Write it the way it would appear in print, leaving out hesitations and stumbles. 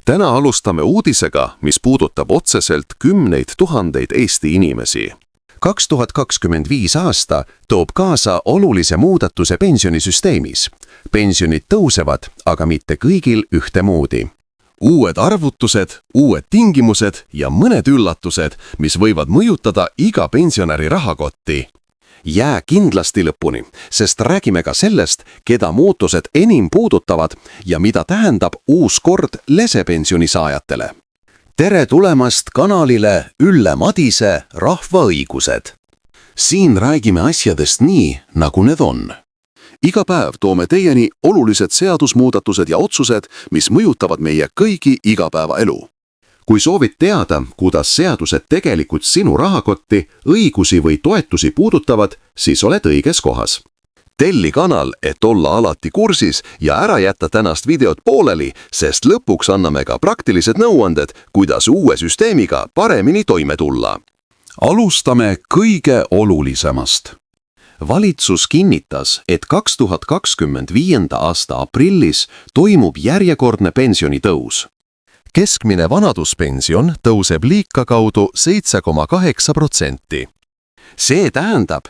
Täna alustame uudisega, mis puudutab otseselt kümneid tuhandeid Eesti inimesi. 2025 aasta toob kaasa olulise muudatuse pensionisüsteemis. Pensionid tõusevad, aga mitte kõigil ühtemoodi. Uued arvutused, uued tingimused ja mõned üllatused, mis võivad mõjutada iga pensionäri rahakotti. Jää kindlasti lõpuni, sest räägime ka sellest, keda muutused enim puudutavad ja mida tähendab uus kord lesepensioni saajatele. Tere tulemast kanalile Ülle Madise Rahvaõigused. Siin räägime asjadest nii, nagu need on. Iga päev toome teieni olulised seadusmuudatused ja otsused, mis mõjutavad meie kõigi igapäevaelu. Kui soovid teada, kuidas seadused tegelikult sinu rahakotti, õigusi või toetusi puudutavad, siis oled õiges kohas. Telli kanal, et olla alati kursis ja ära jätta tänast videot pooleli, sest lõpuks anname ka praktilised nõuanded, kuidas uue süsteemiga paremini toime tulla. Alustame kõige olulisemast. Valitsus kinnitas, et 2025. aasta aprillis toimub järjekordne pensionitõus. Keskmine vanaduspension tõuseb liigkaudu 7,8%. See tähendab,